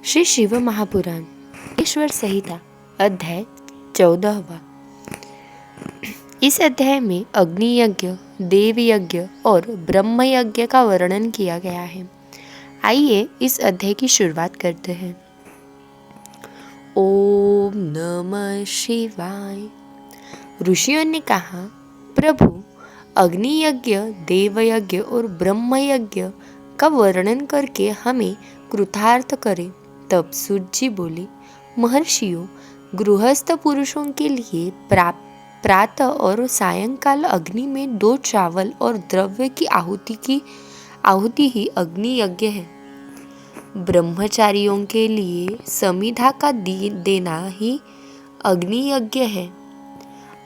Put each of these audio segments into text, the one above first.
श्री शिव महापुराण ईश्वर संहिता अध्याय 14वां। इस अध्याय में अग्नि यज्ञ, देव यज्ञ और ब्रह्म यज्ञ का वर्णन किया गया है। आइए इस अध्याय की शुरुआत करते हैं। ओम नमः शिवाय। ऋषियों ने कहा, प्रभु, अग्नि यज्ञ, देव यज्ञ और ब्रह्म यज्ञ का वर्णन करके हमें कृतार्थ करें। तब सूत जी बोले, महर्षियों, गृहस्थ पुरुषों के लिए प्रातः और सायंकाल अग्नि में 2 चावल और द्रव्य की आहुति ही अग्नि यज्ञ है। ब्रह्मचारियों के लिए समिधा का देना ही अग्नि यज्ञ है,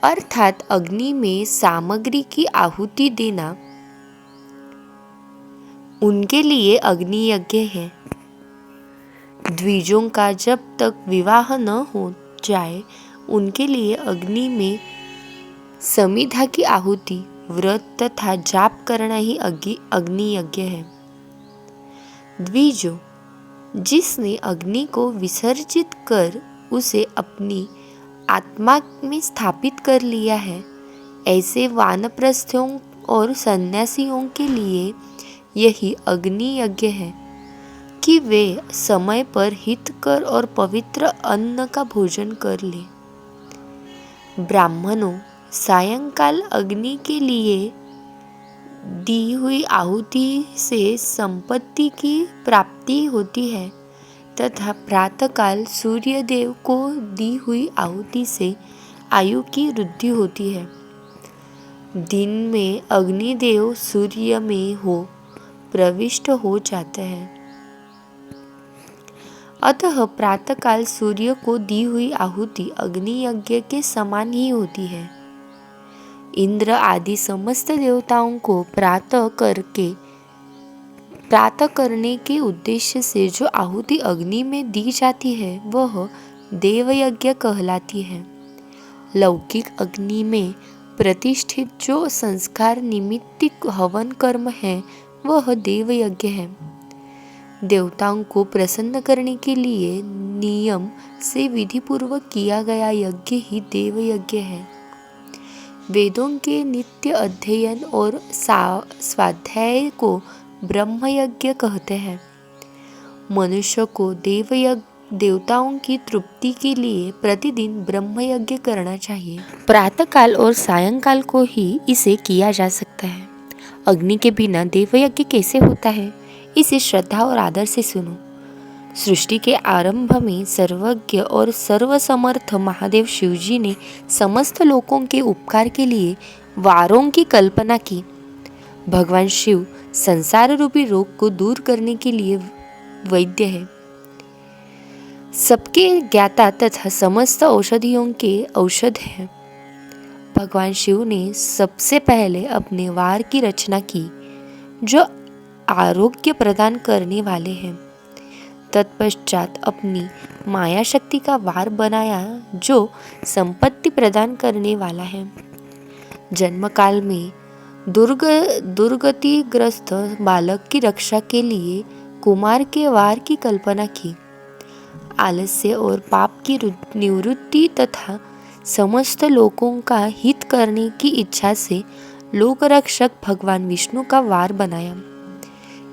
अर्थात अग्नि में सामग्री की आहुति देना उनके लिए अग्नि यज्ञ है। द्विजों का जब तक विवाह न हो जाए उनके लिए अग्नि में समिधा की आहुति, व्रत तथा जाप करना ही अग्नि यज्ञ है। द्विजों, जिसने अग्नि को विसर्जित कर उसे अपनी आत्मा में स्थापित कर लिया है, ऐसे वानप्रस्थों और सन्यासियों के लिए यही अग्नि यज्ञ है कि वे समय पर हितकर और पवित्र अन्न का भोजन कर ले। ब्राह्मणों, सायंकाल अग्नि के लिए दी हुई आहुति से संपत्ति की प्राप्ति होती है तथा प्रातःकाल सूर्य देव को दी हुई आहुति से आयु की वृद्धि होती है। दिन में अग्निदेव सूर्य में प्रविष्ट हो जाते हैं, अतः प्रातःकाल सूर्य को दी हुई आहुति अग्नि यज्ञ के समान ही होती है। इंद्र आदि समस्त देवताओं को प्रातः करने के उद्देश्य से जो आहुति अग्नि में दी जाती है वह देव यज्ञ कहलाती है। लौकिक अग्नि में प्रतिष्ठित जो संस्कार निमित्तिक हवन कर्म है वह देव यज्ञ है। देवताओं को प्रसन्न करने के लिए नियम से विधिपूर्वक किया गया यज्ञ ही देव यज्ञ है। वेदों के नित्य अध्ययन और स्वाध्याय को ब्रह्म यज्ञ कहते हैं। मनुष्य को देवताओं की तृप्ति के लिए प्रतिदिन ब्रह्म यज्ञ करना चाहिए। प्रातःकाल और सायंकाल को ही इसे किया जा सकता है। अग्नि के बिना देव यज्ञ कैसे होता है, इसे श्रद्धा और आदर से सुनो। सृष्टि के आरंभ में सर्वज्ञ और सर्वसमर्थ महादेव शिवजी ने समस्त लोकों के उपकार के लिए वारों की कल्पना की। भगवान शिव संसार रूपी रोग को दूर करने के लिए वैद्य है, सबके ज्ञाता तथा समस्त औषधियों के औषध है। भगवान शिव ने सबसे पहले अपने वार की रचना की जो आरोग्य प्रदान करने वाले हैं। तत्पश्चात अपनी माया शक्ति का वार बनाया जो संपत्ति प्रदान करने वाला है। जन्म काल में दुर्गतिग्रस्त बालक की रक्षा के लिए कुमार के वार की कल्पना की। आलस्य और पाप की निवृत्ति तथा समस्त लोगों का हित करने की इच्छा से लोकरक्षक भगवान विष्णु का वार बनाया।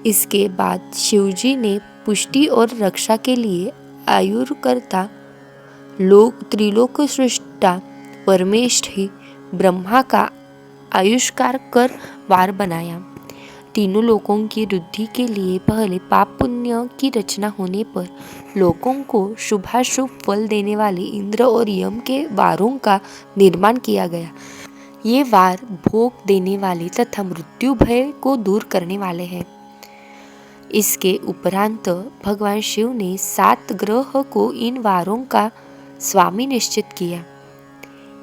इसके बाद शिवजी ने पुष्टि और रक्षा के लिए आयुर्कर्ता त्रिलोक सृष्टा परमेष्ठी ब्रह्मा का आयुष्कार कर वार बनाया। तीनों लोकों की वृद्धि के लिए पहले पाप पुण्य की रचना होने पर लोगों को शुभाशुभ फल देने वाले इंद्र और यम के वारों का निर्माण किया गया। ये वार भोग देने वाले तथा मृत्यु भय को दूर करने वाले हैं। इसके उपरांत भगवान शिव ने 7 ग्रह को इन वारों का स्वामी निश्चित किया।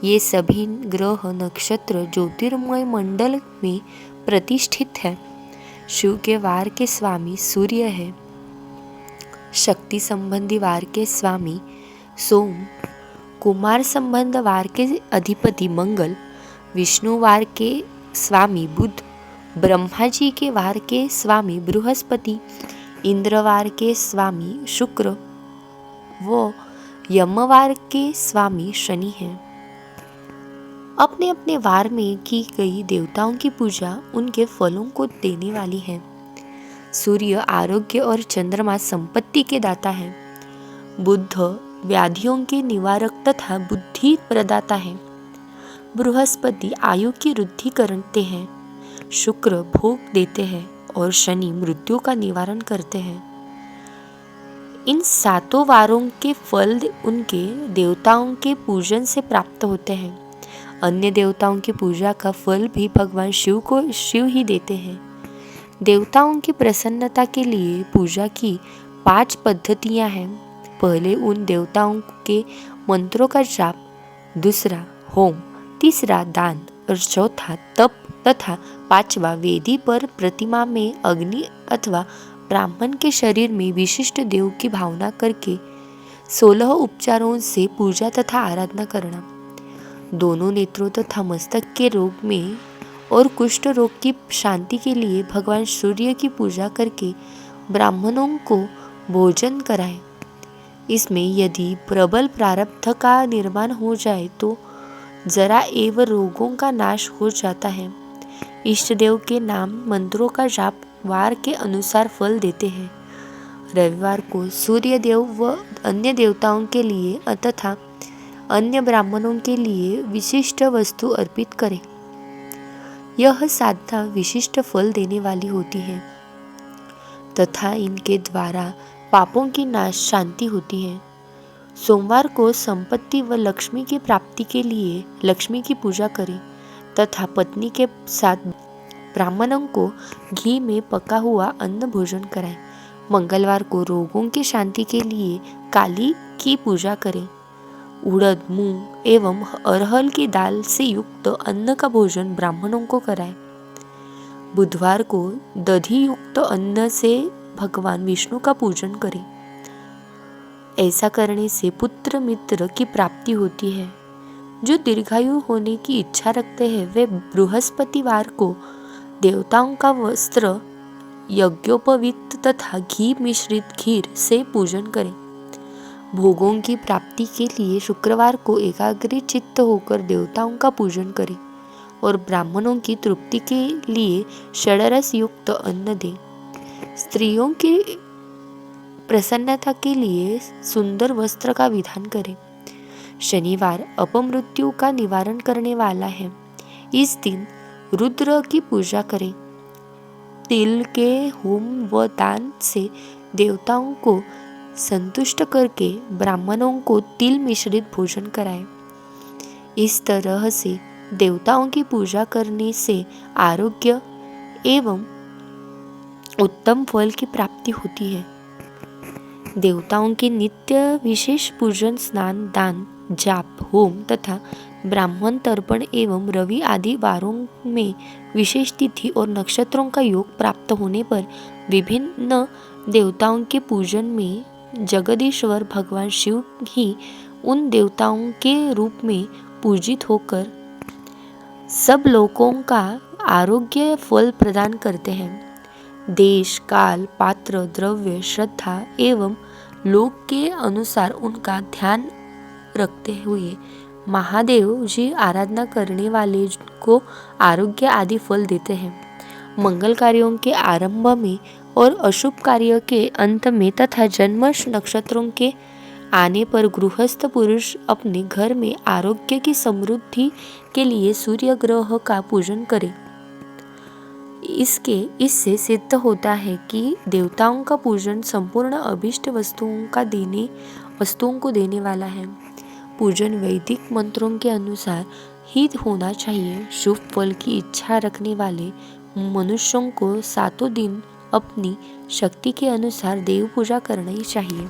ये सभी ग्रह नक्षत्र ज्योतिर्मय मंडल में प्रतिष्ठित है। शिव के वार के स्वामी सूर्य है, शक्ति संबंधी वार के स्वामी सोम, कुमार संबंध वार के अधिपति मंगल, विष्णु वार के स्वामी बुध, ब्रह्मा जी के वार के स्वामी बृहस्पति, इंद्रवार के स्वामी शुक्र वो यमवार के स्वामी शनि हैं। अपने अपने वार में की गई देवताओं की पूजा उनके फलों को देने वाली है। सूर्य आरोग्य और चंद्रमा संपत्ति के दाता है। बुध व्याधियों के निवारक तथा बुद्धि प्रदाता है। बृहस्पति आयु की वृद्धि करते हैं। शुक्र भोग देते हैं और शनि मृत्यु का निवारण करते हैं। इन सातों वारों के फल उनके देवताओं के पूजन से प्राप्त होते हैं। अन्य देवताओं की पूजा का फल भी भगवान शिव ही देते हैं। देवताओं की प्रसन्नता के लिए पूजा की 5 पद्धतियां हैं। पहले उन देवताओं के मंत्रों का जाप, दूसरा होम, तीसरा दान और चौथा तप तथा 5वां वेदी पर प्रतिमा में अग्नि अथवा ब्राह्मण के शरीर में विशिष्ट देव की भावना करके 16 उपचारों से पूजा तथा आराधना करना। दोनों नेत्रों तथा मस्तक के रोग में और कुष्ठ रोग की शांति के लिए भगवान सूर्य की पूजा करके ब्राह्मणों को भोजन कराएं। इसमें यदि प्रबल प्रारब्ध का निर्माण हो जाए तो जरा एवं रोगों का नाश हो जाता है। इष्ट देव के नाम मंत्रों का जाप वार के अनुसार फल देते हैं। रविवार को सूर्य देव व अन्य देवताओं के लिए तथा अन्य ब्राह्मणों के लिए विशिष्ट वस्तु अर्पित करें। यह साधना विशिष्ट फल देने वाली होती है तथा इनके द्वारा पापों की नाश शांति होती है। सोमवार को संपत्ति व लक्ष्मी की प्राप्ति के लिए लक्ष्मी की पूजा करें तथा पत्नी के साथ ब्राह्मणों को घी में पका हुआ अन्न भोजन कराएं। मंगलवार को रोगों की शांति के लिए काली की पूजा करें। उड़द, मूंग एवं अरहर की दाल से युक्त अन्न का भोजन ब्राह्मणों को कराएं। बुधवार को दधी युक्त अन्न से भगवान विष्णु का पूजन करें। ऐसा करने से पुत्र मित्र की प्राप्ति होती है। जो दीर्घायु होने की इच्छा रखते हैं वे बृहस्पतिवार को देवताओं का वस्त्र यज्ञोपवीत तथा घी मिश्रित खीर से पूजन करें। भोगों की प्राप्ति के लिए शुक्रवार को एकाग्र चित्त होकर देवताओं का पूजन करें और ब्राह्मणों की तृप्ति के लिए षडरस युक्त अन्न दें। स्त्रियों की प्रसन्नता के लिए सुंदर वस्त्र का विधान करें। शनिवार अपमृत्यु का निवारण करने वाला है। इस दिन रुद्र की पूजा करें। तिल के होम व दान से देवताओं को संतुष्ट करके ब्राह्मणों को तिल मिश्रित भोजन कराएं। इस तरह से देवताओं की पूजा करने से आरोग्य एवं उत्तम फल की प्राप्ति होती है। देवताओं के नित्य विशेष पूजन, स्नान, दान, जाप, होम तथा ब्राह्मण तर्पण एवं रवि आदि वारों में विशेष तिथि और नक्षत्रों का योग प्राप्त होने पर विभिन्न देवताओं के पूजन में जगदीश्वर भगवान शिव ही उन देवताओं के रूप में पूजित होकर सब लोगों का आरोग्य फल प्रदान करते हैं। देश, काल, पात्र, द्रव्य, श्रद्धा एवं लोक के अनुसार उनका ध्यान रखते हुए महादेव जी आराधना करने वाले को आरोग्य आदि फल देते हैं। मंगल कार्यों के आरंभ में और अशुभ कार्य के अंत में तथा जन्म नक्षत्रों के आने पर गृहस्थ पुरुष अपने घर में आरोग्य की समृद्धि के लिए सूर्य ग्रह का पूजन करे। इससे सिद्ध होता है कि देवताओं का पूजन संपूर्ण अभिष्ट वस्तुओं को देने वाला है। पूजन वैदिक मंत्रों के अनुसार ही होना चाहिए। शुभ फल की इच्छा रखने वाले मनुष्यों को 7 दिन अपनी शक्ति के अनुसार देव पूजा करना ही चाहिए।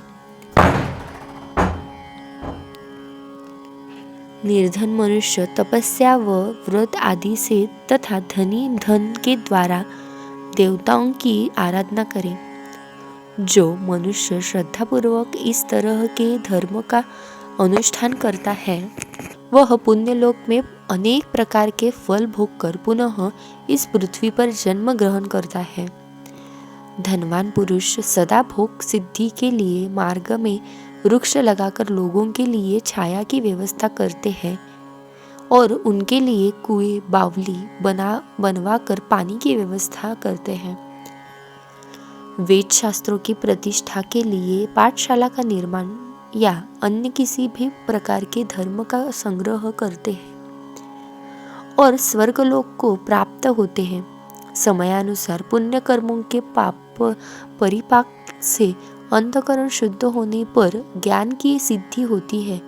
निर्धन मनुष्य तपस्या व व्रत आदि से तथा धनी धन के द्वारा देवताओं की आराधना करें। जो मनुष्य श्रद्धापूर्वक इस तरह के धर्म का अनुष्ठान करता है वह पुण्यलोक में अनेक प्रकार के फल भोग कर पुनः इस पृथ्वी पर जन्म ग्रहण करता है। धनवान पुरुष सदा भोग सिद्धि के लिए मार्ग में वृक्ष लगाकर लोगों के लिए छाया की व्यवस्था करते हैं और उनके लिए कुएं बावली बनवा कर पानी की व्यवस्था करते हैं। वेद शास्त्रों की प्रतिष्ठा के लिए पाठशाला का निर्माण या अन्य किसी भी प्रकार के धर्म का संग्रह करते हैं और स्वर्गलोक को प्राप्त होते हैं। समयानुसार पुण्य कर्मों के पाप परिपाक से अंतःकरण शुद्ध होने पर ज्ञान की सिद्धि होती है।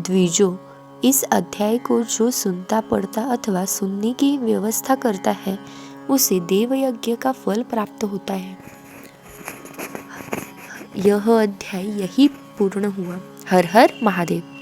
द्विजो, इस अध्याय को जो सुनता पढ़ता अथवा सुनने की व्यवस्था करता है उसे देवयज्ञ का फल प्राप्त होता है। यह अध्याय यही पूर्ण हुआ। हर हर महादेव।